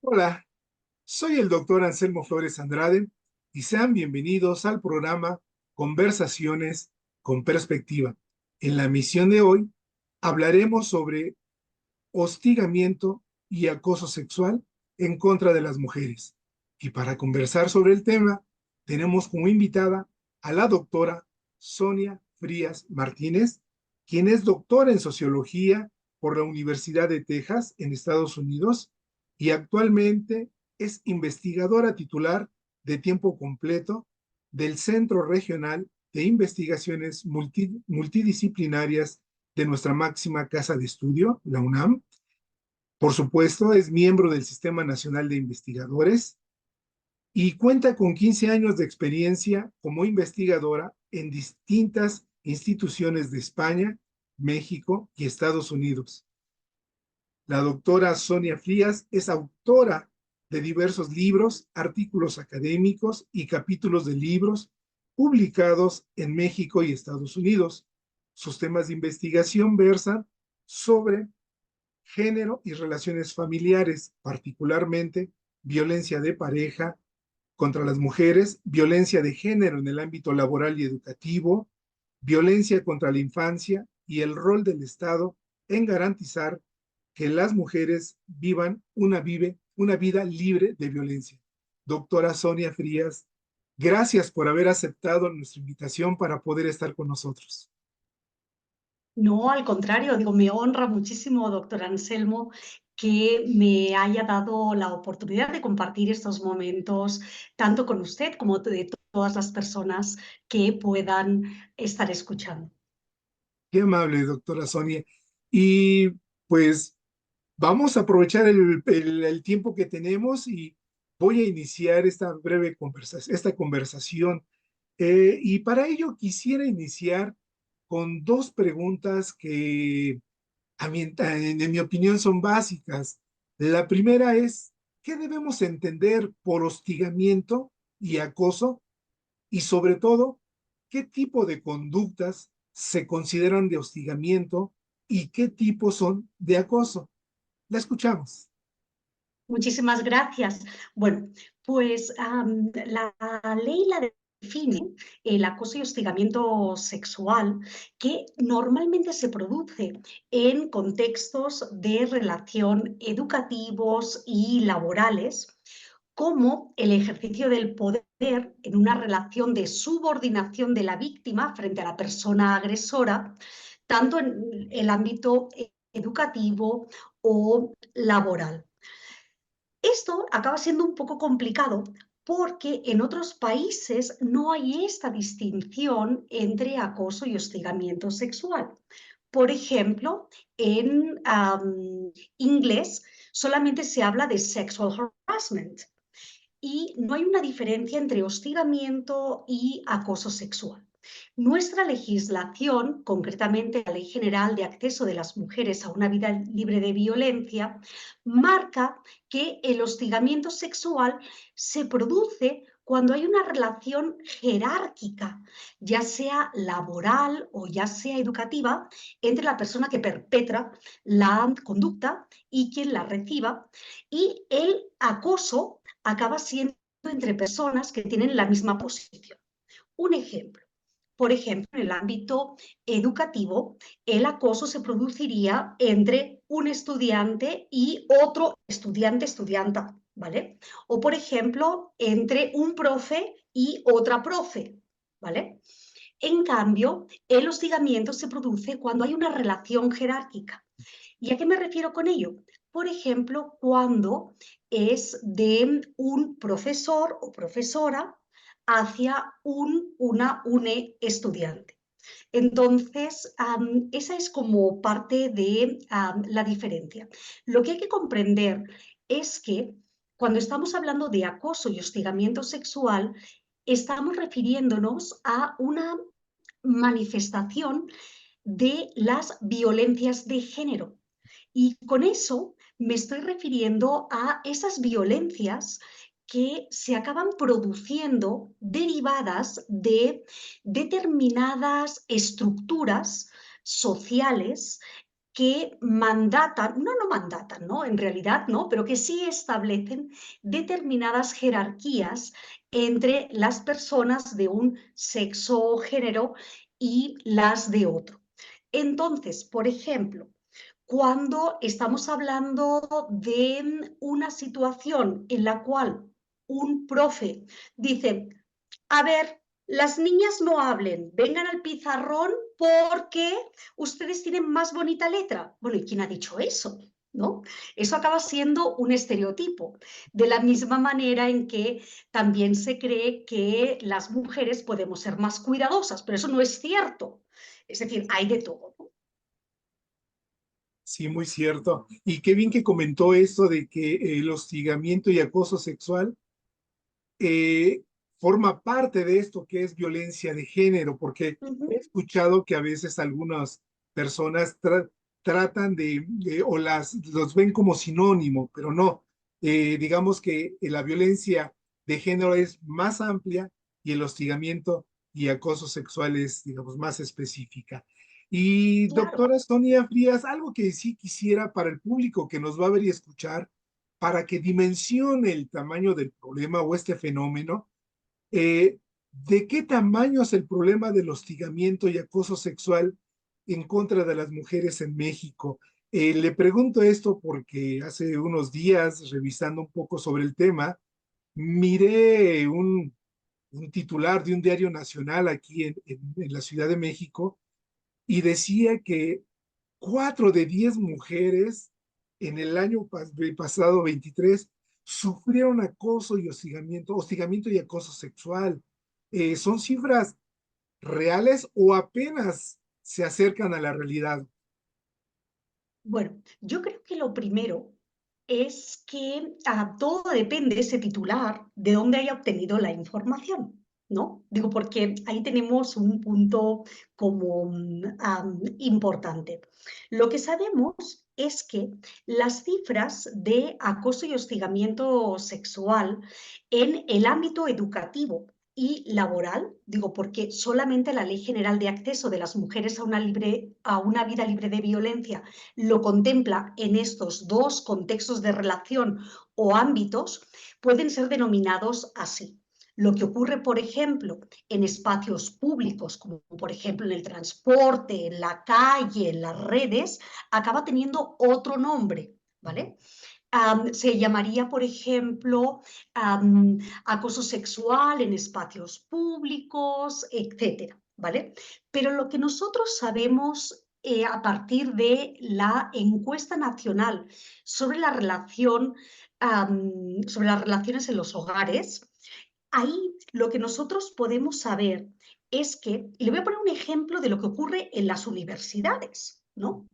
Hola, soy el doctor Anselmo Flores Andrade y sean bienvenidos al programa Conversaciones con Perspectiva. En la misión de hoy hablaremos sobre hostigamiento y acoso sexual en contra de las mujeres. Y para conversar sobre el tema, tenemos como invitada a la doctora Sonia Frías Martínez, quien es doctora en sociología por la Universidad de Texas en Estados Unidos y actualmente es investigadora titular de tiempo completo del Centro Regional de Investigaciones Multidisciplinarias de nuestra máxima casa de estudio, la UNAM. Por supuesto, es miembro del Sistema Nacional de Investigadores y cuenta con 15 años de experiencia como investigadora en distintas instituciones de España, México y Estados Unidos. La doctora Sonia Frías es autora de diversos libros, artículos académicos y capítulos de libros publicados en México y Estados Unidos. Sus temas de investigación versan sobre género y relaciones familiares, particularmente violencia de pareja contra las mujeres, violencia de género en el ámbito laboral y educativo, violencia contra la infancia y el rol del Estado en garantizar que las mujeres vivan una vida libre de violencia. Doctora Sonia Frías, gracias por haber aceptado nuestra invitación para poder estar con nosotros. No, al contrario, digo, me honra muchísimo, doctor Anselmo, que me haya dado la oportunidad de compartir estos momentos, tanto con usted como de todas las personas que puedan estar escuchando. Qué amable, doctora Sonia. Y pues vamos a aprovechar el tiempo que tenemos y voy a iniciar esta conversación. Y para ello quisiera iniciar con dos preguntas que en mi opinión son básicas. La primera es, ¿qué debemos entender por hostigamiento y acoso? Y sobre todo, ¿qué tipo de conductas se consideran de hostigamiento y qué tipos son de acoso? La escuchamos. Muchísimas gracias. Bueno, pues la ley la define el acoso y hostigamiento sexual que normalmente se produce en contextos de relación educativos y laborales como el ejercicio del poder en una relación de subordinación de la víctima frente a la persona agresora, tanto en el ámbito educativo o laboral. Esto acaba siendo un poco complicado porque en otros países no hay esta distinción entre acoso y hostigamiento sexual. Por ejemplo, en inglés solamente se habla de sexual harassment y no hay una diferencia entre hostigamiento y acoso sexual. Nuestra legislación, concretamente la Ley General de Acceso de las Mujeres a una vida libre de violencia, marca que el hostigamiento sexual se produce cuando hay una relación jerárquica, ya sea laboral o ya sea educativa, entre la persona que perpetra la conducta y quien la reciba, y el acoso acaba siendo entre personas que tienen la misma posición. Un ejemplo. Por ejemplo, en el ámbito educativo, el acoso se produciría entre un estudiante y otro estudiante, estudianta, ¿vale? O, por ejemplo, entre un profe y otra profe, ¿vale? En cambio, el hostigamiento se produce cuando hay una relación jerárquica. ¿Y a qué me refiero con ello? Por ejemplo, cuando es de un profesor o profesora hacia un estudiante. Entonces, esa es como parte de la diferencia. Lo que hay que comprender es que cuando estamos hablando de acoso y hostigamiento sexual, estamos refiriéndonos a una manifestación de las violencias de género. Y con eso me estoy refiriendo a esas violencias que se acaban produciendo derivadas de determinadas estructuras sociales que mandatan, no mandatan, ¿no? En realidad no, pero que sí establecen determinadas jerarquías entre las personas de un sexo o género y las de otro. Entonces, por ejemplo, cuando estamos hablando de una situación en la cual un profe dice, a ver, las niñas no hablen, vengan al pizarrón porque ustedes tienen más bonita letra. Bueno, ¿y quién ha dicho eso? ¿No? Eso acaba siendo un estereotipo, de la misma manera en que también se cree que las mujeres podemos ser más cuidadosas, pero eso no es cierto. Es decir, hay de todo, ¿no? Sí, muy cierto. Y qué bien que comentó esto de que el hostigamiento y acoso sexual eh, forma parte de esto que es violencia de género, porque he Ujú. escuchado que a veces algunas personas tratan o los ven como sinónimo, pero no. Digamos que la violencia de género es más amplia y el hostigamiento y acoso sexual es, digamos, más específica. Y Claro. doctora Sonia Frías, algo que sí quisiera para el público que nos va a ver y escuchar, para que dimensione el tamaño del problema o este fenómeno, eh, ¿de qué tamaño es el problema del hostigamiento y acoso sexual en contra de las mujeres en México? Le pregunto esto porque hace unos días, revisando un poco sobre el tema, miré un titular de un diario nacional aquí en la Ciudad de México y decía que 4 de 10 mujeres en el año pasado 23 sufrieron acoso y hostigamiento y acoso sexual. ¿Son cifras reales o apenas se acercan a la realidad? Bueno, yo creo que lo primero es que todo depende, ese titular, de dónde haya obtenido la información, ¿no? Digo, porque ahí tenemos un punto como importante. Lo que sabemos es que las cifras de acoso y hostigamiento sexual en el ámbito educativo y laboral, digo, porque solamente la Ley General de Acceso de las Mujeres a una vida libre de violencia lo contempla en estos dos contextos de relación o ámbitos, pueden ser denominados así. Lo que ocurre, por ejemplo, en espacios públicos, como por ejemplo en el transporte, en la calle, en las redes, acaba teniendo otro nombre, ¿vale? Se llamaría, por ejemplo, acoso sexual en espacios públicos, etcétera, ¿vale? Pero lo que nosotros sabemos a partir de la encuesta nacional sobre la relación, sobre las relaciones en los hogares, ahí lo que nosotros podemos saber es que, y le voy a poner un ejemplo de lo que ocurre en las universidades, ¿no?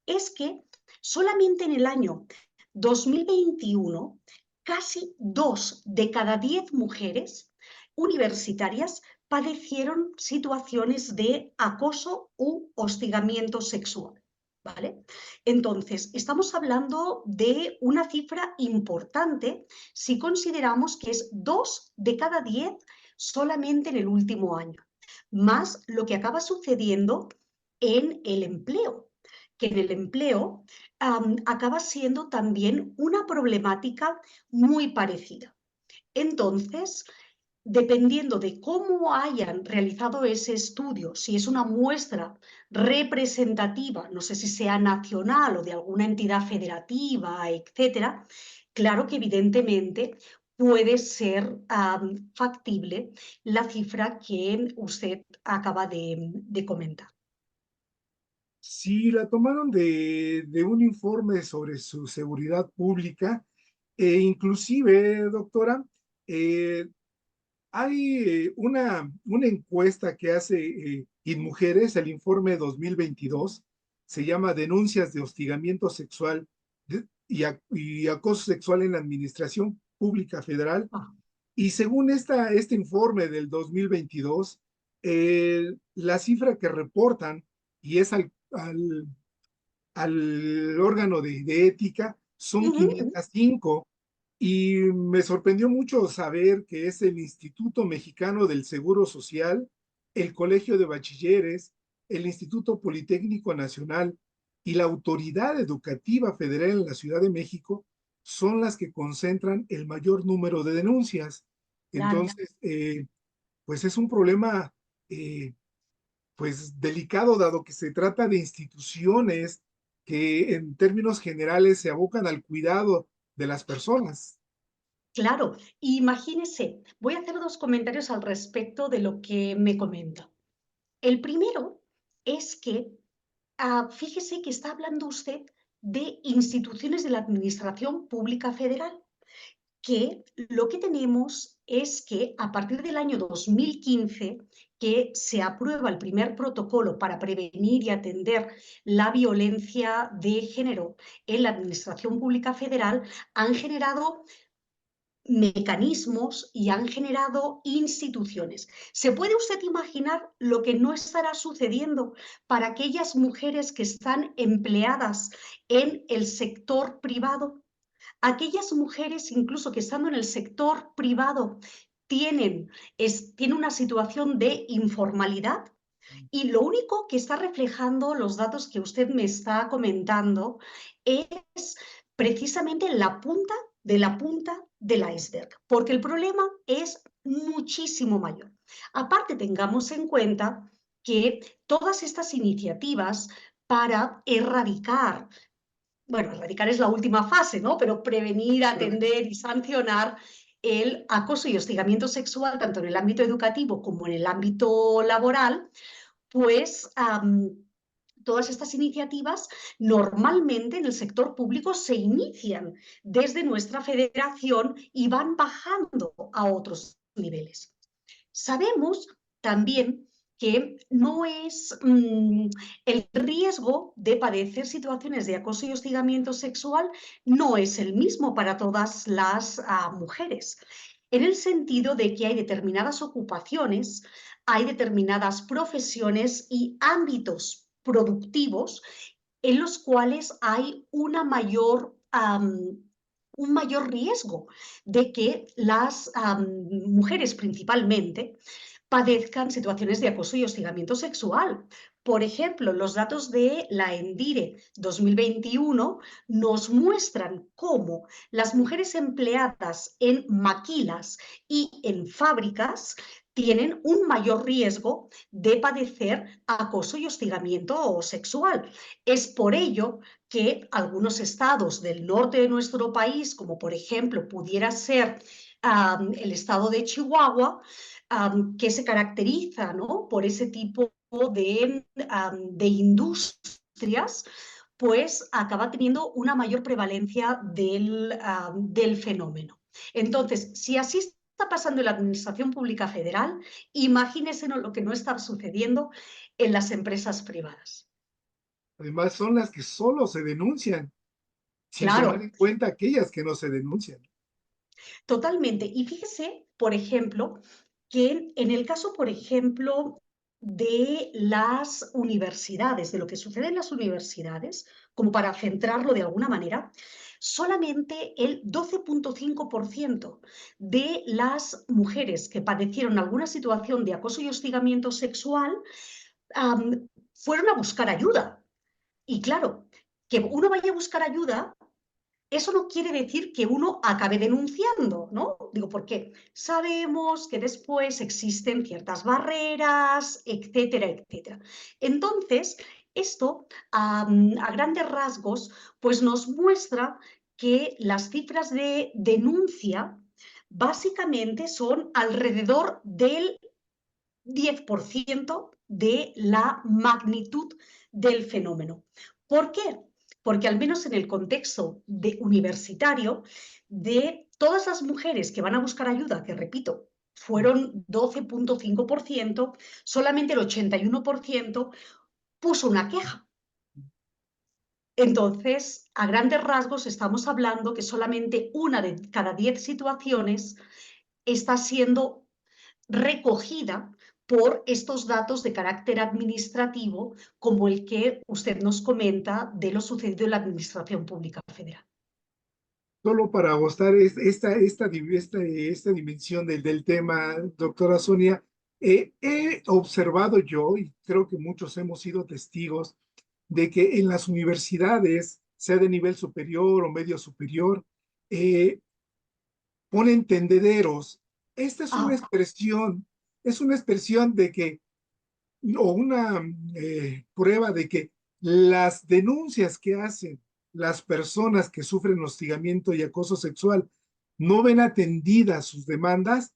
Es que solamente en el año 2021, casi 2 de cada 10 mujeres universitarias padecieron situaciones de acoso u hostigamiento sexual. ¿Vale? Entonces, estamos hablando de una cifra importante si consideramos que es 2 de cada 10 solamente en el último año, más lo que acaba sucediendo en el empleo, que en el empleo acaba siendo también una problemática muy parecida. Entonces, dependiendo de cómo hayan realizado ese estudio, si es una muestra representativa, no sé si sea nacional o de alguna entidad federativa, etcétera, claro que evidentemente puede ser factible la cifra que usted acaba de comentar. Sí, la tomaron de un informe sobre su seguridad pública e inclusive, doctora, eh, hay una encuesta que hace InMujeres, el informe 2022, se llama Denuncias de hostigamiento sexual y acoso sexual en la Administración Pública Federal. Ah, Y según este informe del 2022, la cifra que reportan, y es al órgano de ética, son ujú, ujú. 505, y me sorprendió mucho saber que es el Instituto Mexicano del Seguro Social, el Colegio de Bachilleres, el Instituto Politécnico Nacional y la Autoridad Educativa Federal en la Ciudad de México son las que concentran el mayor número de denuncias. Claro. Entonces, pues es un problema eh, pues delicado, dado que se trata de instituciones que en términos generales se abocan al cuidado de las personas. Claro, imagínese, voy a hacer 2 comentarios al respecto de lo que me comenta. El primero es que, fíjese que está hablando usted de instituciones de la Administración Pública Federal, que lo que tenemos es que a partir del año 2015, que se aprueba el primer protocolo para prevenir y atender la violencia de género en la Administración Pública Federal, han generado mecanismos y han generado instituciones. ¿Se puede usted imaginar lo que no estará sucediendo para aquellas mujeres que están empleadas en el sector privado? Aquellas mujeres, incluso que estando en el sector privado, tienen una situación de informalidad y lo único que está reflejando los datos que usted me está comentando es precisamente la punta de la punta del iceberg, porque el problema es muchísimo mayor. Aparte, tengamos en cuenta que todas estas iniciativas para erradicar, bueno, erradicar es la última fase, ¿no? Pero prevenir, atender y sancionar el acoso y hostigamiento sexual, tanto en el ámbito educativo como en el ámbito laboral, pues todas estas iniciativas normalmente en el sector público se inician desde nuestra federación y van bajando a otros niveles. Sabemos también que no es el riesgo de padecer situaciones de acoso y hostigamiento sexual no es el mismo para todas las mujeres, en el sentido de que hay determinadas ocupaciones, hay determinadas profesiones y ámbitos productivos en los cuales hay un mayor riesgo de que las mujeres principalmente padezcan situaciones de acoso y hostigamiento sexual. Por ejemplo, los datos de la ENDIRE 2021 nos muestran cómo las mujeres empleadas en maquilas y en fábricas tienen un mayor riesgo de padecer acoso y hostigamiento sexual. Es por ello que algunos estados del norte de nuestro país, como por ejemplo pudiera ser el estado de Chihuahua, que se caracteriza, ¿no?, por ese tipo de industrias, pues acaba teniendo una mayor prevalencia del fenómeno. Entonces, si así está pasando en la Administración Pública Federal, imagínense lo que no está sucediendo en las empresas privadas. Además, son las que solo se denuncian, sin tomar en Claro, cuenta aquellas que no se denuncian. totalmente. Y fíjese, por ejemplo, que en el caso, por ejemplo, de las universidades, de lo que sucede en las universidades, como para centrarlo de alguna manera, solamente el 12,5% de las mujeres que padecieron alguna situación de acoso y hostigamiento sexual fueron a buscar ayuda. Y claro, que uno vaya a buscar ayuda, eso no quiere decir que uno acabe denunciando, ¿no? Digo, porque sabemos que después existen ciertas barreras, etcétera, etcétera. Entonces, esto a grandes rasgos, pues nos muestra que las cifras de denuncia básicamente son alrededor del 10% de la magnitud del fenómeno. ¿Por qué? Porque al menos en el contexto universitario, de todas las mujeres que van a buscar ayuda, que repito, fueron 12,5%, solamente el 81% puso una queja. Entonces, a grandes rasgos, estamos hablando que solamente una de cada 10 situaciones está siendo recogida por estos datos de carácter administrativo, como el que usted nos comenta de lo sucedido en la Administración Pública Federal. Solo para agostar esta dimensión del tema, doctora Sonia, he observado yo, y creo que muchos hemos sido testigos, de que en las universidades, sea de nivel superior o medio superior, eh, ponen tendederos. Esta Ah, es una expresión de que, o una prueba de que las denuncias que hacen las personas que sufren hostigamiento y acoso sexual no ven atendidas sus demandas,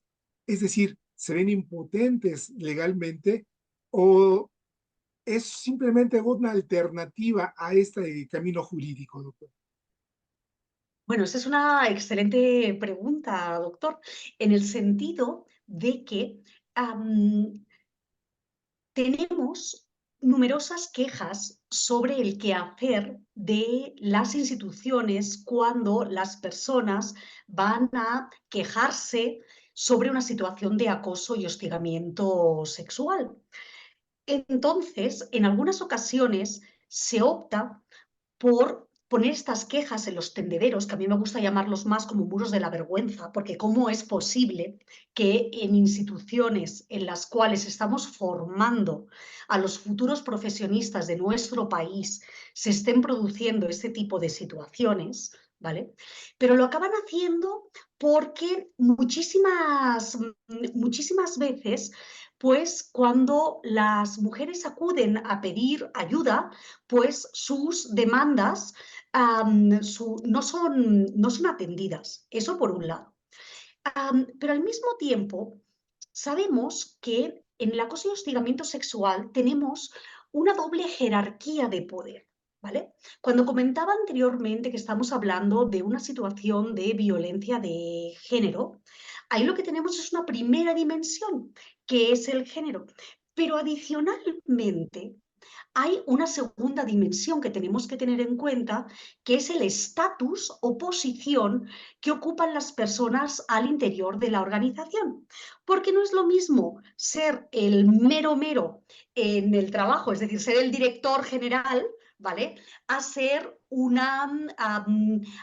es decir, se ven impotentes legalmente o es simplemente una alternativa a este camino jurídico, doctor. bueno, esa es una excelente pregunta, doctor, en el sentido de que tenemos numerosas quejas sobre el quehacer de las instituciones cuando las personas van a quejarse sobre una situación de acoso y hostigamiento sexual. Entonces, en algunas ocasiones se opta por poner estas quejas en los tendederos, que a mí me gusta llamarlos más como muros de la vergüenza, porque ¿cómo es posible que en instituciones en las cuales estamos formando a los futuros profesionistas de nuestro país se estén produciendo este tipo de situaciones? ¿Vale? Pero lo acaban haciendo porque muchísimas veces, pues cuando las mujeres acuden a pedir ayuda, pues sus demandas no son atendidas. Eso por un lado. Pero al mismo tiempo, sabemos que en el acoso y hostigamiento sexual tenemos una doble jerarquía de poder. ¿Vale? Cuando comentaba anteriormente que estamos hablando de una situación de violencia de género, ahí lo que tenemos es una primera dimensión, que es el género. Pero adicionalmente, hay una segunda dimensión que tenemos que tener en cuenta, que es el estatus o posición que ocupan las personas al interior de la organización. Porque no es lo mismo ser el mero mero en el trabajo, es decir, ser el director general, ¿vale? A ser una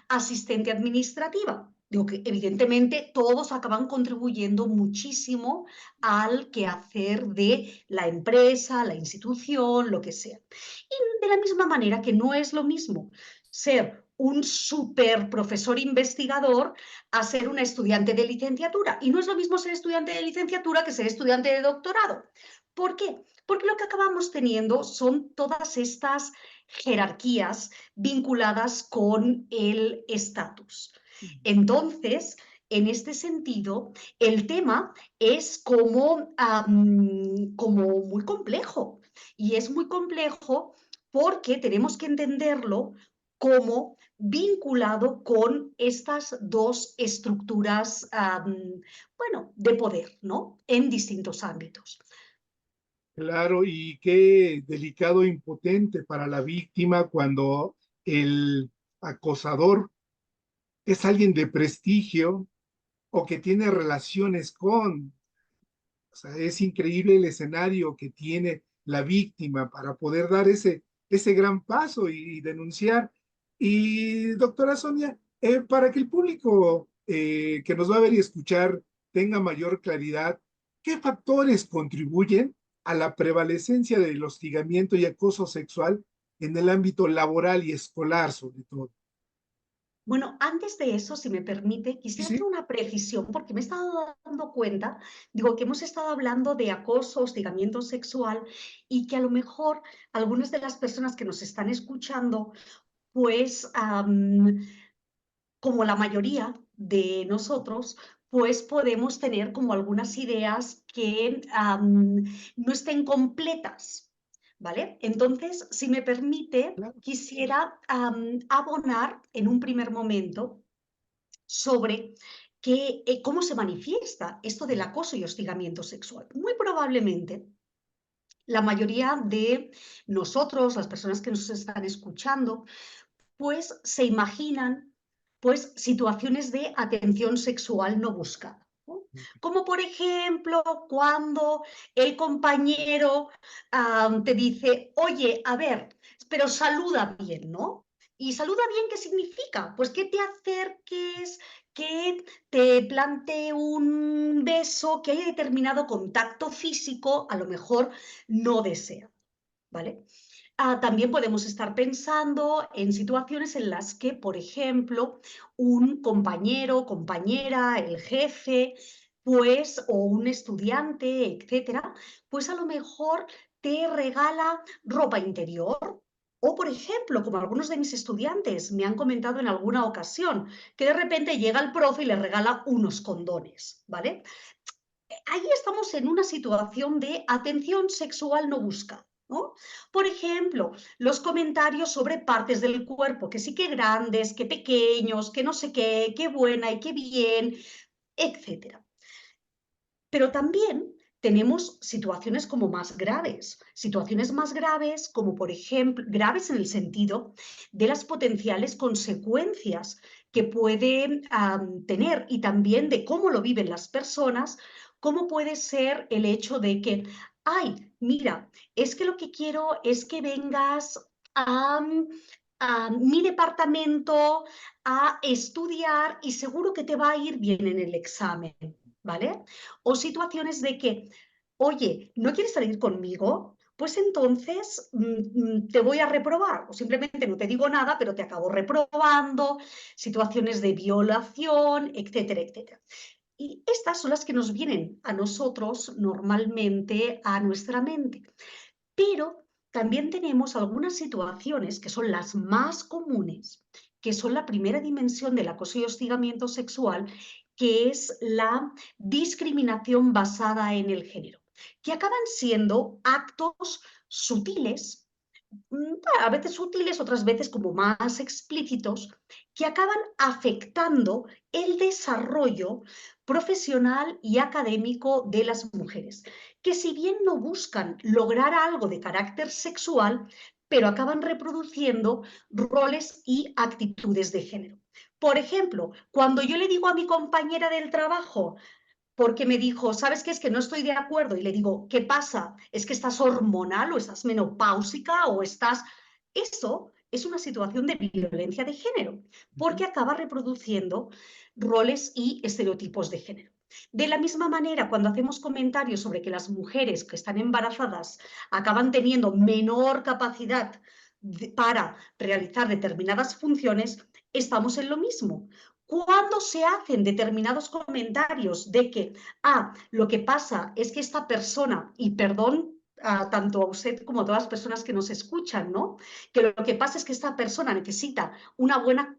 asistente administrativa. Digo que evidentemente todos acaban contribuyendo muchísimo al quehacer de la empresa, la institución, lo que sea. Y de la misma manera que no es lo mismo ser un super profesor investigador a ser una estudiante de licenciatura. Y no es lo mismo ser estudiante de licenciatura que ser estudiante de doctorado. ¿Por qué? Porque lo que acabamos teniendo son todas estas jerarquías vinculadas con el estatus. Entonces, en este sentido, el tema es como muy complejo. Y es muy complejo porque tenemos que entenderlo como vinculado con estas dos estructuras, bueno, de poder, ¿no? En distintos ámbitos. Claro, y qué delicado e impotente para la víctima cuando el acosador es alguien de prestigio o que tiene relaciones con, o sea, es increíble el escenario que tiene la víctima para poder dar ese gran paso y denunciar. Y doctora Sonia, para que el público que nos va a ver y escuchar tenga mayor claridad, ¿qué factores contribuyen a la prevalecencia del hostigamiento y acoso sexual en el ámbito laboral y escolar, sobre todo? Bueno, antes de eso, si me permite, Sí, quisiera hacer sí, una precisión porque me he estado dando cuenta, digo, que hemos estado hablando de acoso, hostigamiento sexual y que a lo mejor algunas de las personas que nos están escuchando, pues como la mayoría de nosotros, pues podemos tener como algunas ideas que no estén completas, ¿vale? Entonces, si me permite, claro. quisiera abonar en un primer momento sobre cómo se manifiesta esto del acoso y hostigamiento sexual. Muy probablemente la mayoría de nosotros, las personas que nos están escuchando, pues se imaginan pues situaciones de atención sexual no buscada, ¿no? Como por ejemplo cuando el compañero te dice, oye, a ver, pero saluda bien, ¿no? ¿Y saluda bien qué significa? Pues que te acerques, que te plantee un beso, que haya determinado contacto físico, a lo mejor no desea, ¿vale? También podemos estar pensando en situaciones en las que, por ejemplo, un compañero, compañera, el jefe, pues, o un estudiante, etcétera, pues a lo mejor te regala ropa interior. O, por ejemplo, como algunos de mis estudiantes me han comentado en alguna ocasión, que de repente llega el profe y le regala unos condones, ¿vale? Ahí estamos en una situación de atención sexual no buscada, ¿no? Por ejemplo, los comentarios sobre partes del cuerpo, que sí que grandes, que pequeños, que no sé qué buena y qué bien, etcétera. Pero también tenemos situaciones más graves como por ejemplo, graves en el sentido de las potenciales consecuencias que pueden tener y también de cómo lo viven las personas, como puede ser el hecho de que, ay, mira, es que lo que quiero es que vengas a, a mi departamento a estudiar y seguro que te va a ir bien en el examen. ¿Vale? O situaciones de que, oye, ¿no quieres salir conmigo? Pues entonces te voy a reprobar, o simplemente no te digo nada, pero te acabo reprobando, situaciones de violación, etcétera, etcétera. Y estas son las que nos vienen a nosotros normalmente a nuestra mente. Pero también tenemos algunas situaciones que son las más comunes, que son la primera dimensión del acoso y hostigamiento sexual, que es la discriminación basada en el género, que acaban siendo actos sutiles, a veces útiles, otras veces como más explícitos, que acaban afectando el desarrollo profesional y académico de las mujeres, que si bien no buscan lograr algo de carácter sexual, pero acaban reproduciendo roles y actitudes de género. Por ejemplo, cuando yo le digo a mi compañera del trabajo, porque me dijo, ¿sabes qué? Es que no estoy de acuerdo. Y le digo, ¿qué pasa? ¿Es que estás hormonal o estás menopáusica o estás...? Eso es una situación de violencia de género, porque acaba reproduciendo roles y estereotipos de género. De la misma manera, cuando hacemos comentarios sobre que las mujeres que están embarazadas acaban teniendo menor capacidad para realizar determinadas funciones, estamos en lo mismo. Cuando se hacen determinados comentarios de que, lo que pasa es que esta persona, y perdón tanto a usted como a todas las personas que nos escuchan, ¿no? Que lo que pasa es que esta persona necesita una buena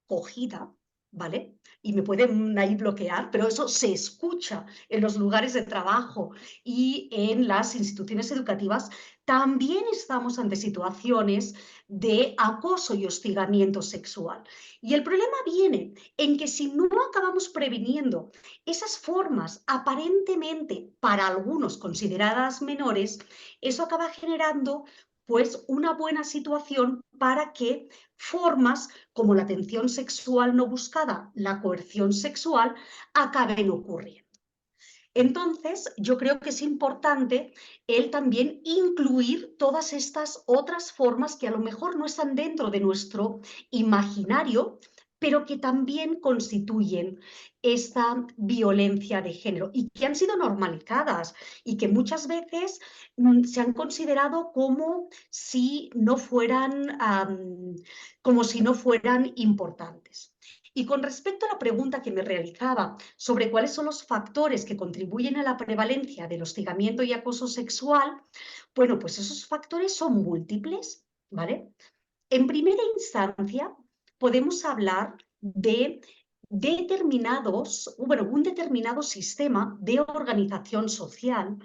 acogida, ¿vale? Y me pueden ahí bloquear, pero eso se escucha en los lugares de trabajo y en las instituciones educativas. También estamos ante situaciones de acoso y hostigamiento sexual. Y el problema viene en que si no acabamos previniendo esas formas aparentemente para algunos consideradas menores, eso acaba generando pues una buena situación para que formas como la atención sexual no buscada, la coerción sexual, acaben ocurriendo. Entonces, yo creo que es importante el también incluir todas estas otras formas que a lo mejor no están dentro de nuestro imaginario, pero que también constituyen esta violencia de género y que han sido normalizadas y que muchas veces se han considerado como si no fueran importantes. Y con respecto a la pregunta que me realizaba sobre cuáles son los factores que contribuyen a la prevalencia del hostigamiento y acoso sexual, bueno, pues esos factores son múltiples, ¿vale? En primera instancia, podemos hablar de un determinado sistema de organización social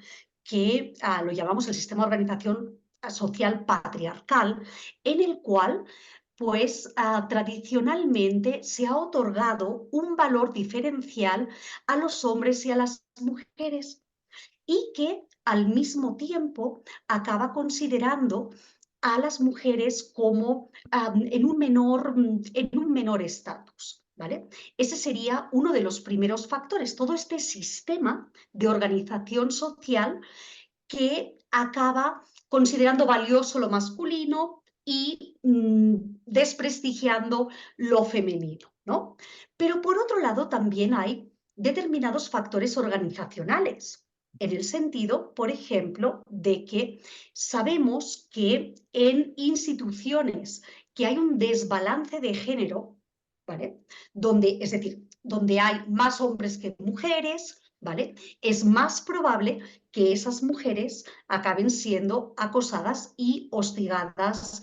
que lo llamamos el sistema de organización social patriarcal, en el cual pues tradicionalmente se ha otorgado un valor diferencial a los hombres y a las mujeres y que al mismo tiempo acaba considerando a las mujeres como en un menor estatus. ¿Vale? Ese sería uno de los primeros factores, todo este sistema de organización social que acaba considerando valioso lo masculino y desprestigiando lo femenino, ¿no? Pero por otro lado también hay determinados factores organizacionales. en el sentido, por ejemplo, de que sabemos que en instituciones que hay un desbalance de género, ¿vale? Donde, es decir, donde hay más hombres que mujeres, ¿vale? Es más probable que esas mujeres acaben siendo acosadas y hostigadas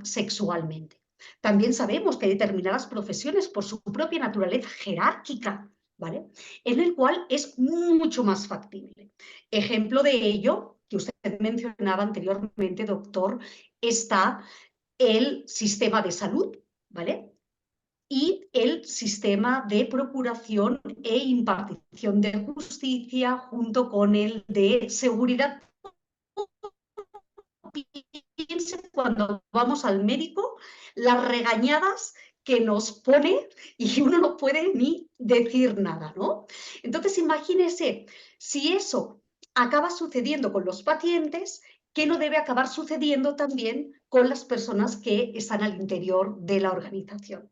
sexualmente. También sabemos que hay determinadas profesiones, por su propia naturaleza jerárquica, ¿vale? En el cual es mucho más factible. Ejemplo de ello, que usted mencionaba anteriormente, doctor, está el sistema de salud, ¿vale? Y el sistema de procuración e impartición de justicia junto con el de seguridad. Piense cuando vamos al médico, las regañadas que nos pone y uno no puede ni decir nada, ¿no? Entonces, imagínese si eso acaba sucediendo con los pacientes, ¿qué no debe acabar sucediendo también con las personas que están al interior de la organización?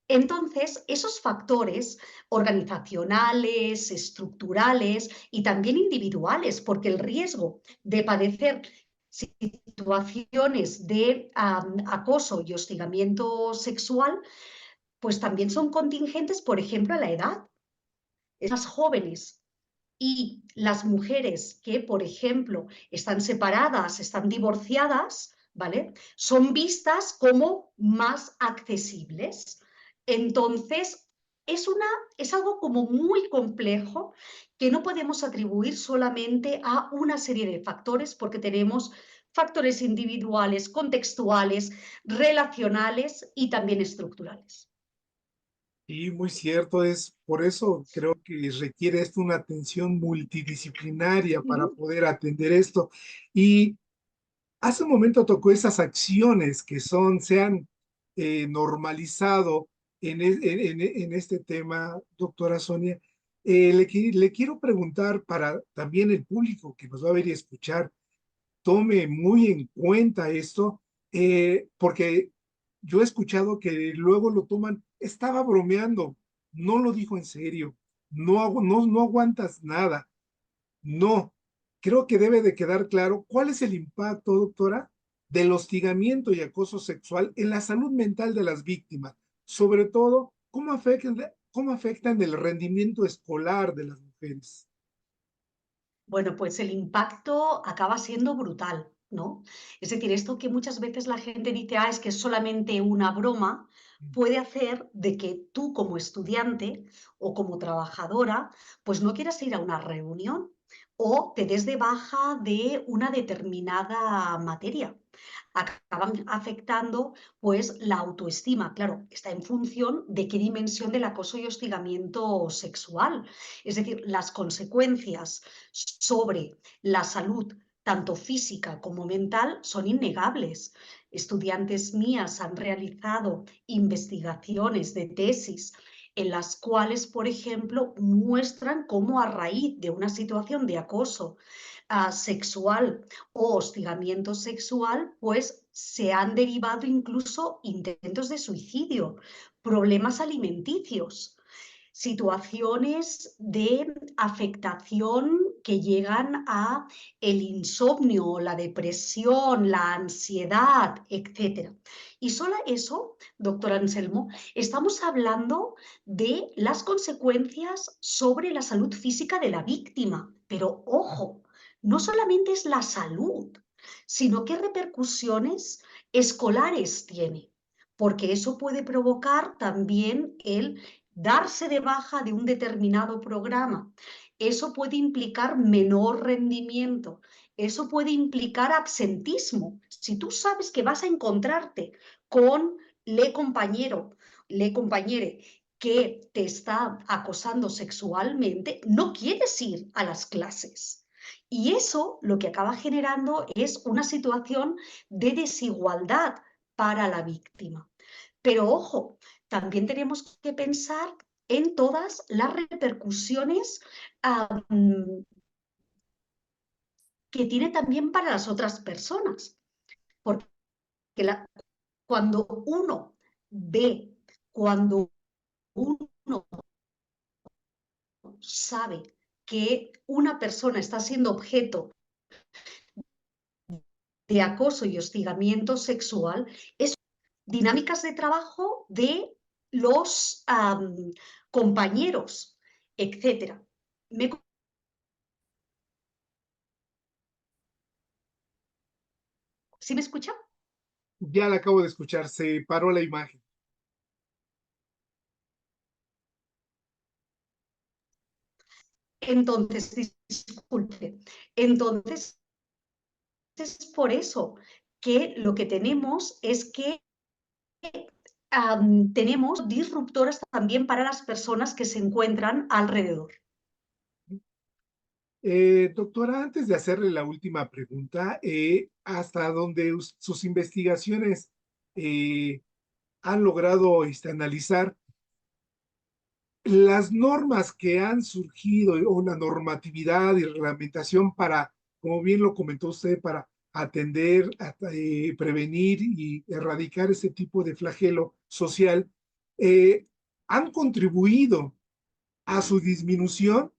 Entonces, esos factores organizacionales, estructurales y también individuales, porque el riesgo de padecer situaciones de acoso y hostigamiento sexual, pues también son contingentes, por ejemplo, a la edad. Las jóvenes y las mujeres que, por ejemplo, están separadas, están divorciadas, ¿vale? Son vistas como más accesibles. Entonces, es algo como muy complejo que no podemos atribuir solamente a una serie de factores porque tenemos factores individuales, contextuales, relacionales y también estructurales. Y muy cierto, es por eso creo que requiere esto una atención multidisciplinaria para Ujú. poder atender esto. Y hace un momento tocó esas acciones que se han normalizado en este tema, doctora Sonia. Le quiero preguntar para también el público que nos va a ver y escuchar, tome muy en cuenta esto, porque yo he escuchado que luego lo toman, estaba bromeando, no lo dijo en serio, no aguantas nada. No, creo que debe de quedar claro cuál es el impacto, doctora, del hostigamiento y acoso sexual en la salud mental de las víctimas, sobre todo cómo afectan el rendimiento escolar de las mujeres. Bueno, pues el impacto acaba siendo brutal, ¿no? Es decir, esto que muchas veces la gente dice, es que es solamente una broma, puede hacer de que tú como estudiante o como trabajadora, pues no quieras ir a una reunión o te des de baja de una determinada materia. Acaban afectando pues la autoestima, claro, está en función de qué dimensión del acoso y hostigamiento sexual. Es decir, las consecuencias sobre la salud, tanto física como mental, son innegables. Estudiantes mías han realizado investigaciones de tesis en las cuales, por ejemplo, muestran cómo a raíz de una situación de acoso sexual o hostigamiento sexual, pues se han derivado incluso intentos de suicidio, problemas alimenticios, situaciones de afectación que llegan a el insomnio, la depresión, la ansiedad, etcétera. Y solo eso, doctor Anselmo, estamos hablando de las consecuencias sobre la salud física de la víctima. Pero ojo, no solamente es la salud, sino qué repercusiones escolares tiene, porque eso puede provocar también el darse de baja de un determinado programa. Eso puede implicar menor rendimiento, eso puede implicar absentismo. Si tú sabes que vas a encontrarte con compañero, compañere que te está acosando sexualmente, no quieres ir a las clases. Y eso lo que acaba generando es una situación de desigualdad para la víctima. Pero ojo, también tenemos que pensar en todas las repercusiones um, que tiene también para las otras personas. Porque cuando uno ve, cuando uno sabe que una persona está siendo objeto de acoso y hostigamiento sexual es dinámicas de trabajo de los compañeros, etcétera. ¿Me, ¿Sí me escucha? Ya la acabo de escuchar, se paró la imagen. Entonces, disculpe. Entonces, es por eso que lo que tenemos es que tenemos disruptoras también para las personas que se encuentran alrededor. Doctora, antes de hacerle la última pregunta, ¿hasta dónde sus investigaciones han logrado analizar las normas que han surgido o la normatividad y reglamentación para, como bien lo comentó usted, para atender, prevenir y erradicar ese tipo de flagelo social, eh, han contribuido a su disminución?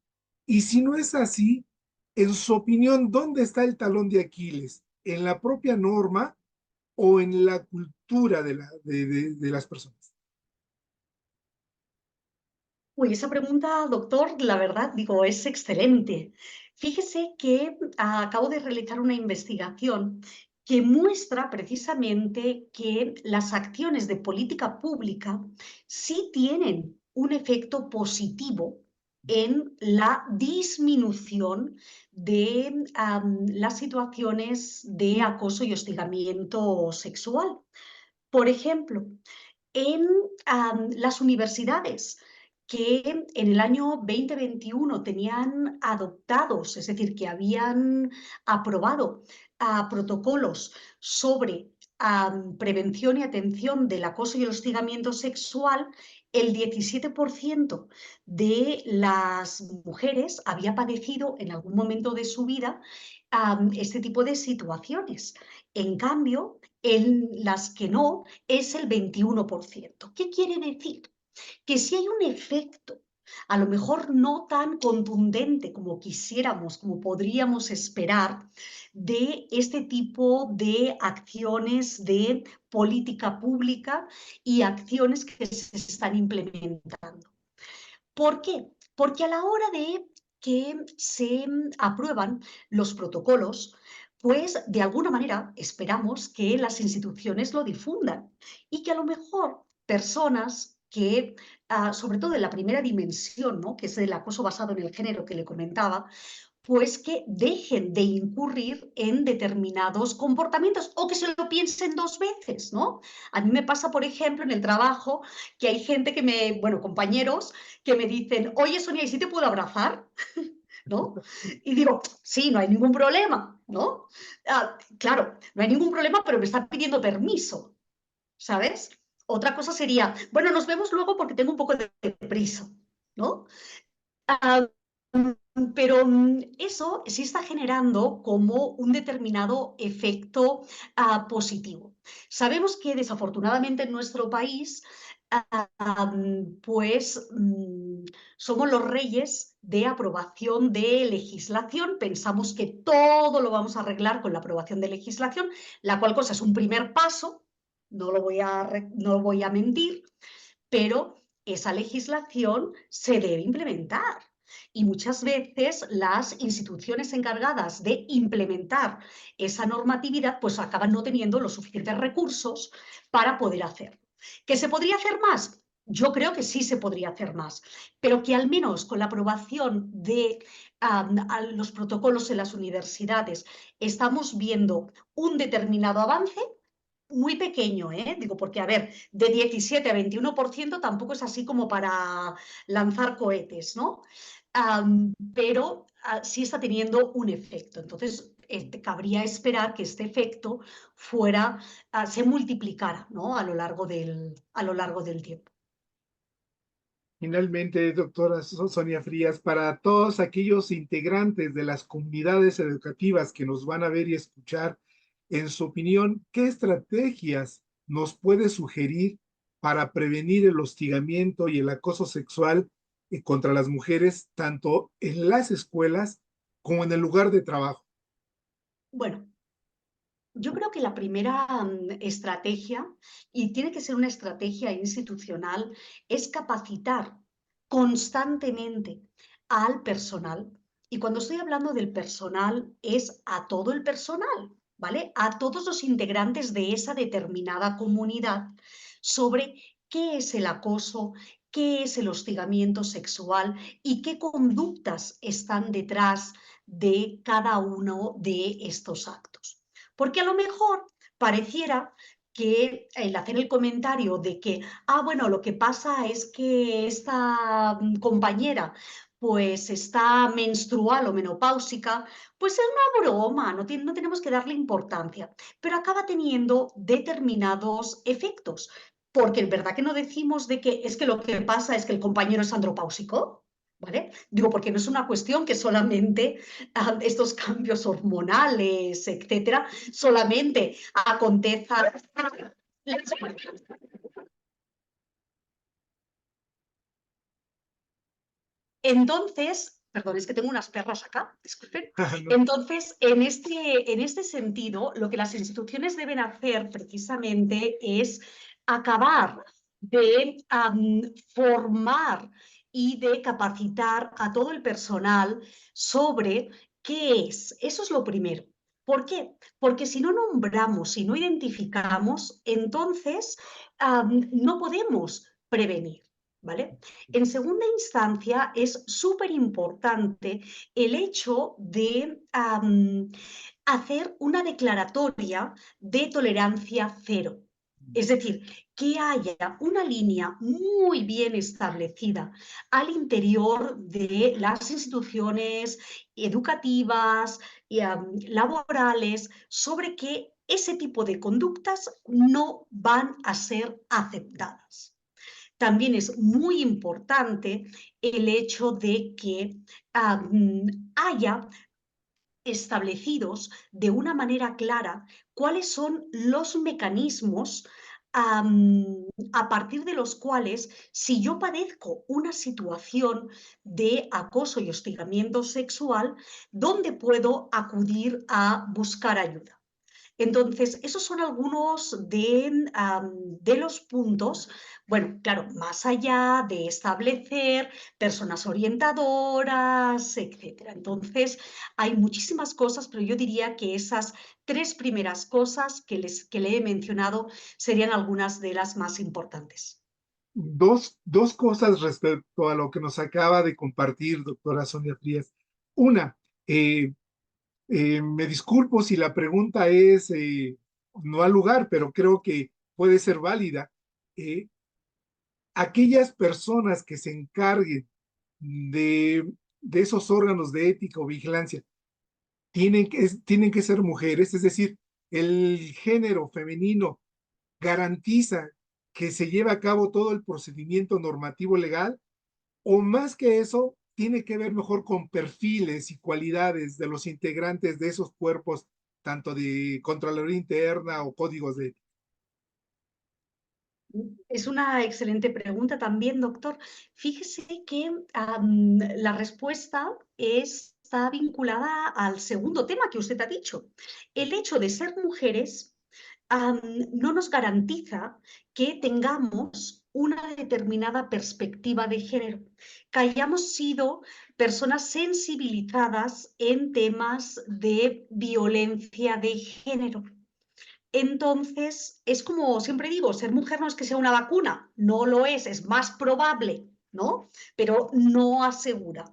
Y si no es así, en su opinión, ¿dónde está el talón de Aquiles? ¿En la propia norma o en la cultura de las personas? Uy, esa pregunta, doctor, la verdad, digo, es excelente. Fíjese que acabo de realizar una investigación que muestra precisamente que las acciones de política pública sí tienen un efecto positivo en la disminución de las situaciones de acoso y hostigamiento sexual. Por ejemplo, en las universidades que en el año 2021 tenían adoptados, es decir, que habían aprobado protocolos sobre prevención y atención del acoso y el hostigamiento sexual, el 17% de las mujeres había padecido en algún momento de su vida este tipo de situaciones. En cambio, en las que no, es el 21%. ¿Qué quiere decir? Que si hay un efecto, a lo mejor no tan contundente como quisiéramos, como podríamos esperar, de este tipo de acciones de política pública y acciones que se están implementando. ¿Por qué? Porque a la hora de que se aprueban los protocolos, pues de alguna manera esperamos que las instituciones lo difundan y que a lo mejor personas que, sobre todo en la primera dimensión, ¿no? Que es el acoso basado en el género que le comentaba, pues que dejen de incurrir en determinados comportamientos o que se lo piensen dos veces, ¿no? A mí me pasa, por ejemplo, en el trabajo que hay gente que bueno, compañeros que me dicen, oye, Sonia, ¿y si te puedo abrazar? ¿No? Y digo, sí, no hay ningún problema, ¿no? Claro, no hay ningún problema, pero me están pidiendo permiso, ¿sabes? Otra cosa sería, bueno, nos vemos luego porque tengo un poco de prisa, ¿no? Ah, pero eso sí está generando como un determinado efecto positivo. Sabemos que desafortunadamente en nuestro país, pues somos los reyes de aprobación de legislación. Pensamos que todo lo vamos a arreglar con la aprobación de legislación, la cual cosa es un primer paso, no lo voy a mentir, pero esa legislación se debe implementar. Y muchas veces las instituciones encargadas de implementar esa normatividad pues acaban no teniendo los suficientes recursos para poder hacerlo. ¿Que se podría hacer más? Yo creo que sí se podría hacer más, pero que al menos con la aprobación de los protocolos en las universidades estamos viendo un determinado avance muy pequeño, ¿eh? Digo, porque a ver, de 17 a 21% tampoco es así como para lanzar cohetes, ¿no? Pero sí está teniendo un efecto. Entonces, cabría esperar que este efecto se multiplicara, ¿no? A lo largo del tiempo. Finalmente, doctora Sonia Frías, para todos aquellos integrantes de las comunidades educativas que nos van a ver y escuchar, en su opinión, ¿qué estrategias nos puede sugerir para prevenir el hostigamiento y el acoso sexual contra las mujeres, tanto en las escuelas como en el lugar de trabajo? Bueno, yo creo que la primera estrategia, y tiene que ser una estrategia institucional, es capacitar constantemente al personal. Y cuando estoy hablando del personal, es a todo el personal, ¿vale? A todos los integrantes de esa determinada comunidad sobre qué es el acoso, qué es el hostigamiento sexual y qué conductas están detrás de cada uno de estos actos. Porque a lo mejor pareciera que el hacer el comentario de que, bueno, lo que pasa es que esta compañera pues está menstrual o menopáusica, pues es una broma, no tenemos que darle importancia, pero acaba teniendo determinados efectos, porque es verdad que no decimos de que es que lo que pasa es que el compañero es andropáusico, ¿vale? Digo, porque no es una cuestión que solamente estos cambios hormonales, etcétera, solamente acontezcan. Entonces, perdón, es que tengo unas perras acá, disculpen. No. Entonces, en este sentido, lo que las instituciones deben hacer precisamente es acabar de formar y de capacitar a todo el personal sobre qué es. Eso es lo primero. ¿Por qué? Porque si no nombramos, si no identificamos, entonces no podemos prevenir. ¿Vale? En segunda instancia, es súper importante el hecho de hacer una declaratoria de tolerancia cero. Es decir, que haya una línea muy bien establecida al interior de las instituciones educativas y laborales sobre que ese tipo de conductas no van a ser aceptadas. También es muy importante el hecho de que haya establecidos de una manera clara cuáles son los mecanismos a partir de los cuales, si yo padezco una situación de acoso y hostigamiento sexual, ¿dónde puedo acudir a buscar ayuda? Entonces, esos son algunos de los puntos, bueno, claro, más allá de establecer personas orientadoras, etcétera. Entonces, hay muchísimas cosas, pero yo diría que esas tres primeras cosas que le he mencionado serían algunas de las más importantes. Dos cosas respecto a lo que nos acaba de compartir, doctora Sonia Frías. Una, eh, me disculpo si la pregunta es no al lugar, pero creo que puede ser válida. Eh, Aquellas personas que se encarguen de esos órganos de ética o vigilancia tienen que ser mujeres, es decir, el género femenino garantiza que se lleve a cabo todo el procedimiento normativo legal, o más que eso, tiene que ver mejor con perfiles y cualidades de los integrantes de esos cuerpos, tanto de Contraloría Interna o códigos de ética. Es una excelente pregunta también, doctor. Fíjese que la respuesta está vinculada al segundo tema que usted ha dicho. El hecho de ser mujeres no nos garantiza que tengamos una determinada perspectiva de género, que hayamos sido personas sensibilizadas en temas de violencia de género. Entonces, es como siempre digo, ser mujer no es que sea una vacuna, no lo es más probable, ¿no? Pero no asegura.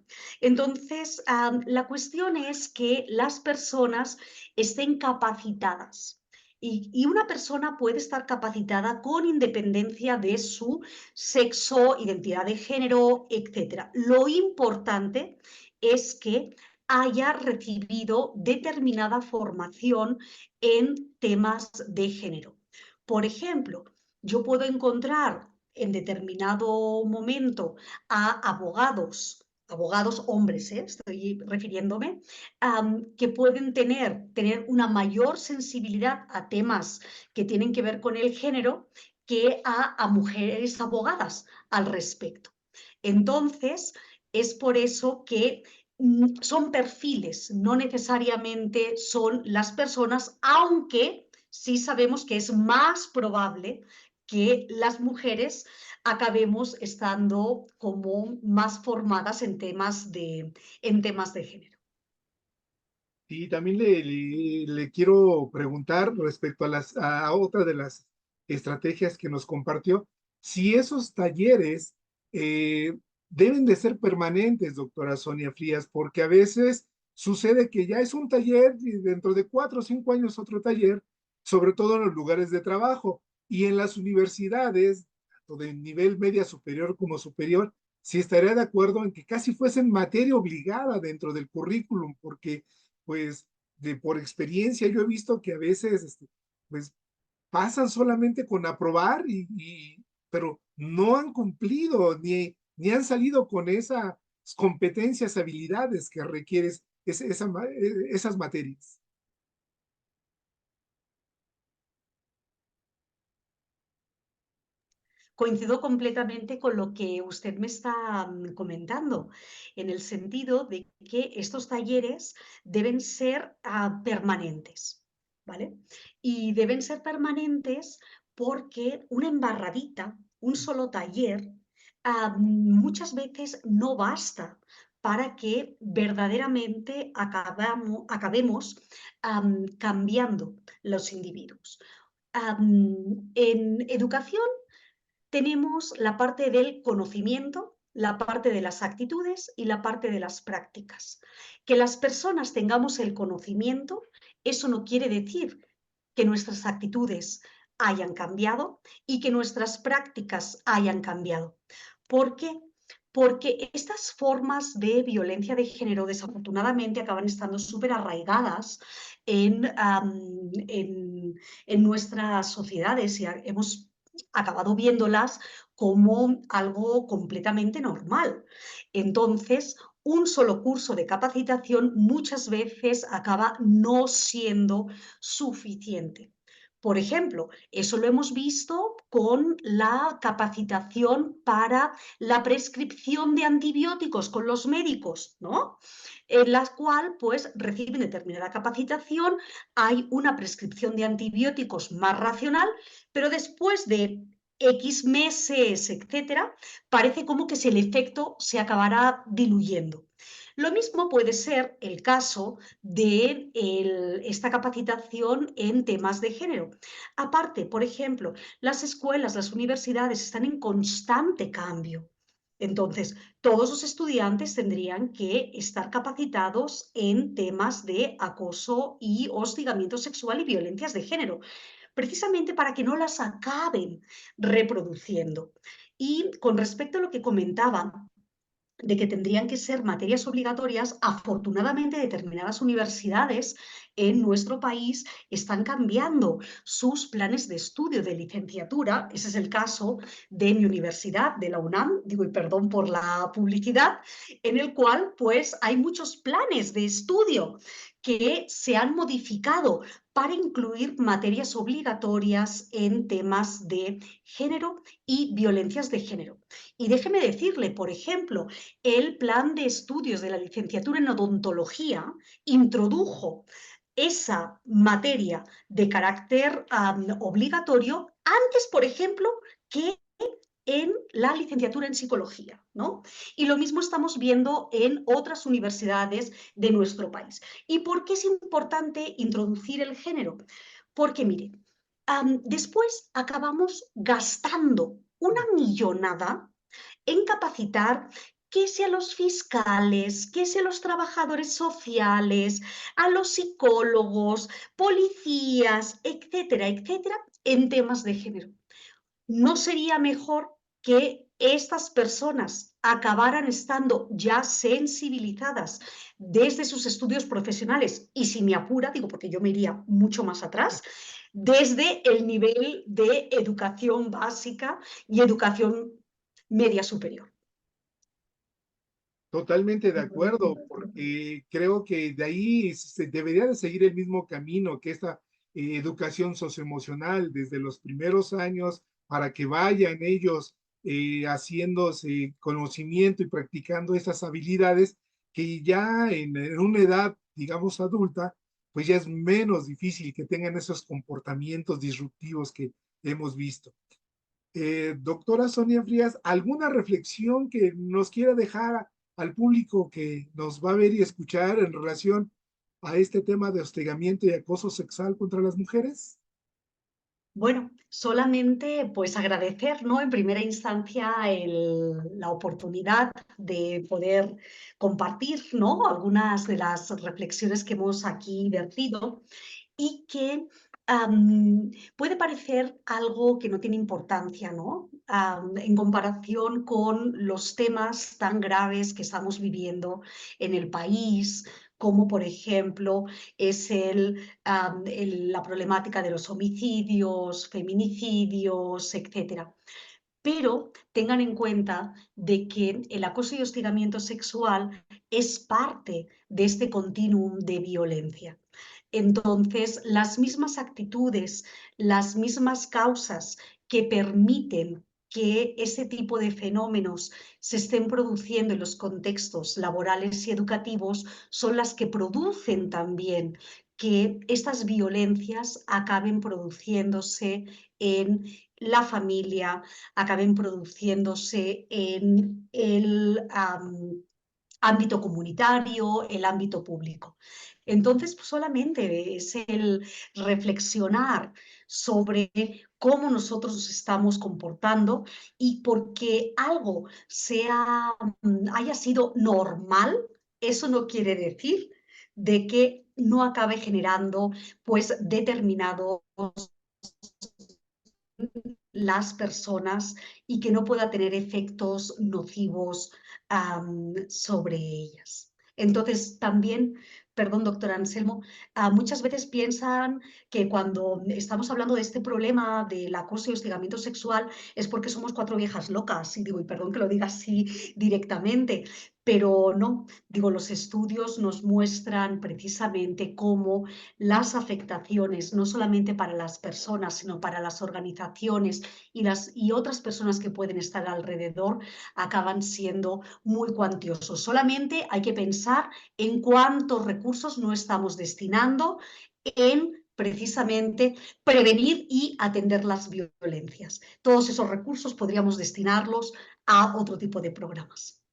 Entonces, la cuestión es que las personas estén capacitadas. Y una persona puede estar capacitada con independencia de su sexo, identidad de género, etc. Lo importante es que haya recibido determinada formación en temas de género. Por ejemplo, yo puedo encontrar en determinado momento a abogados hombres, estoy refiriéndome, que pueden tener una mayor sensibilidad a temas que tienen que ver con el género que a mujeres abogadas al respecto. Entonces, es por eso que son perfiles, no necesariamente son las personas, aunque sí sabemos que es más probable que las mujeres acabemos estando como más formadas en temas de género. Y también le quiero preguntar respecto a, a otra de las estrategias que nos compartió, si esos talleres eh, deben de ser permanentes, doctora Sonia Frías, porque a veces sucede que ya es un taller y dentro de 4 o 5 años otro taller, sobre todo en los lugares de trabajo y en las universidades, tanto de nivel media superior como superior, sí estaría de acuerdo en que casi fuesen materia obligada dentro del currículum, porque pues por experiencia yo he visto que a veces pues pasan solamente con aprobar pero no han cumplido ni han salido con esas competencias, habilidades que requieres esas materias. Coincido completamente con lo que usted me está comentando, en el sentido de que estos talleres deben ser permanentes, ¿vale? Y deben ser permanentes porque una embarradita, un solo taller, muchas veces no basta para que verdaderamente acabemos cambiando los individuos. En educación tenemos la parte del conocimiento, la parte de las actitudes y la parte de las prácticas. Que las personas tengamos el conocimiento, eso no quiere decir que nuestras actitudes hayan cambiado y que nuestras prácticas hayan cambiado. ¿Por qué? Porque estas formas de violencia de género desafortunadamente acaban estando súper arraigadas en nuestras sociedades y hemos acabado viéndolas como algo completamente normal. Entonces, un solo curso de capacitación muchas veces acaba no siendo suficiente. Por ejemplo, eso lo hemos visto con la capacitación para la prescripción de antibióticos con los médicos, ¿no? En la cual, pues, reciben determinada capacitación, hay una prescripción de antibióticos más racional, pero después de X meses, etcétera, parece como que si el efecto se acabará diluyendo. Lo mismo puede ser el caso de esta capacitación en temas de género. Aparte, por ejemplo, las escuelas, las universidades están en constante cambio. Entonces, todos los estudiantes tendrían que estar capacitados en temas de acoso y hostigamiento sexual y violencias de género, precisamente para que no las acaben reproduciendo. Y con respecto a lo que comentaba de que tendrían que ser materias obligatorias, afortunadamente determinadas universidades en nuestro país están cambiando sus planes de estudio de licenciatura. Ese es el caso de mi universidad, de la UNAM, digo, y perdón por la publicidad, en el cual pues hay muchos planes de estudio que se han modificado para incluir materias obligatorias en temas de género y violencias de género. Y déjeme decirle, por ejemplo, el plan de estudios de la licenciatura en odontología introdujo esa materia de carácter obligatorio antes, por ejemplo, que en la licenciatura en psicología, ¿no? Y lo mismo estamos viendo en otras universidades de nuestro país. ¿Y por qué es importante introducir el género? Porque, mire, después acabamos gastando una millonada en capacitar que sea a los fiscales, que sea a los trabajadores sociales, a los psicólogos, policías, etcétera, etcétera, en temas de género. ¿No sería mejor que estas personas acabaran estando ya sensibilizadas desde sus estudios profesionales? Y si me apura, digo, porque yo me iría mucho más atrás, desde el nivel de educación básica y educación media superior. Totalmente de acuerdo, porque creo que de ahí se debería de seguir el mismo camino que esta educación socioemocional desde los primeros años para que vayan ellos haciéndose conocimiento y practicando estas habilidades que ya en una edad, digamos, adulta, pues ya es menos difícil que tengan esos comportamientos disruptivos que hemos visto. Doctora Sonia Frías, ¿alguna reflexión que nos quiera dejar al público que nos va a ver y escuchar en relación a este tema de hostigamiento y acoso sexual contra las mujeres? Bueno, solamente pues agradecer, ¿no? En primera instancia la oportunidad de poder compartir, ¿no? Algunas de las reflexiones que hemos aquí vertido y que puede parecer algo que no tiene importancia, ¿no? En comparación con los temas tan graves que estamos viviendo en el país, como por ejemplo es la problemática de los homicidios, feminicidios, etcétera. Pero tengan en cuenta de que el acoso y hostigamiento sexual es parte de este continuum de violencia. Entonces, las mismas actitudes, las mismas causas que permiten que ese tipo de fenómenos se estén produciendo en los contextos laborales y educativos son las que producen también que estas violencias acaben produciéndose en la familia, acaben produciéndose en el ámbito comunitario, el ámbito público. Entonces, pues solamente es el reflexionar sobre cómo nosotros nos estamos comportando y porque algo haya sido normal, eso no quiere decir de que no acabe generando pues determinados las personas y que no pueda tener efectos nocivos sobre ellas. Entonces, también, perdón, doctor Anselmo, muchas veces piensan que cuando estamos hablando de este problema del acoso y hostigamiento sexual es porque somos cuatro viejas locas, y digo, y perdón que lo diga así directamente, pero no, digo, los estudios nos muestran precisamente cómo las afectaciones, no solamente para las personas, sino para las organizaciones y otras personas que pueden estar alrededor, acaban siendo muy cuantiosos. Solamente hay que pensar en cuántos recursos no estamos destinando en precisamente prevenir y atender las violencias. Todos esos recursos podríamos destinarlos a otro tipo de programas.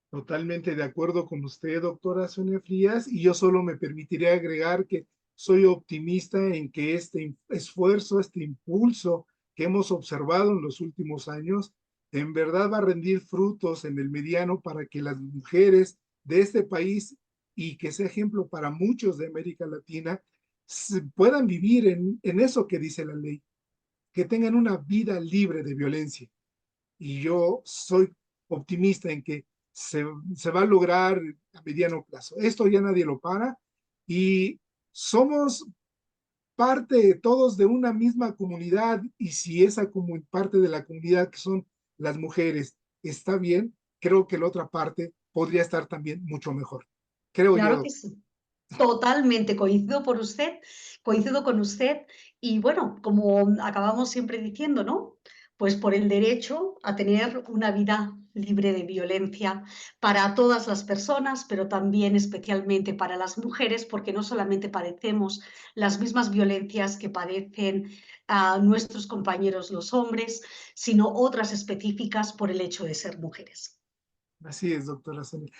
Totalmente de acuerdo con usted, doctora Sonia Frías, y yo solo me permitiré agregar que soy optimista en que este esfuerzo, este impulso que hemos observado en los últimos años, en verdad va a rendir frutos en el mediano para que las mujeres de este país y que sea ejemplo para muchos de América Latina, puedan vivir en eso que dice la ley, que tengan una vida libre de violencia. Y yo soy optimista en que se va a lograr a mediano plazo. Esto ya nadie lo para y somos parte todos de una misma comunidad y si esa como parte de la comunidad que son las mujeres está bien, creo que la otra parte podría estar también mucho mejor. Creo Claro yo. que sí. Totalmente, coincido con usted y bueno, como acabamos siempre diciendo, ¿no? Pues por el derecho a tener una vida libre de violencia para todas las personas, pero también especialmente para las mujeres, porque no solamente padecemos las mismas violencias que padecen nuestros compañeros los hombres, sino otras específicas por el hecho de ser mujeres. Así es, doctora Sonia.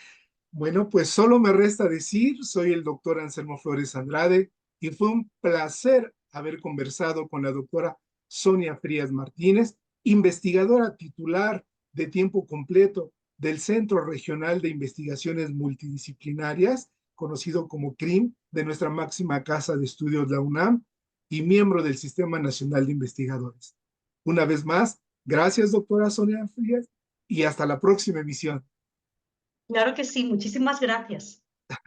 Bueno, pues solo me resta decir, soy el doctor Anselmo Flores Andrade y fue un placer haber conversado con la doctora Sonia Frías Martínez, investigadora titular de tiempo completo del Centro Regional de Investigaciones Multidisciplinarias, conocido como CRIM, de nuestra máxima casa de estudios, la UNAM, y miembro del Sistema Nacional de Investigadores. Una vez más, gracias, doctora Sonia Frías, y hasta la próxima emisión. Claro que sí, muchísimas gracias.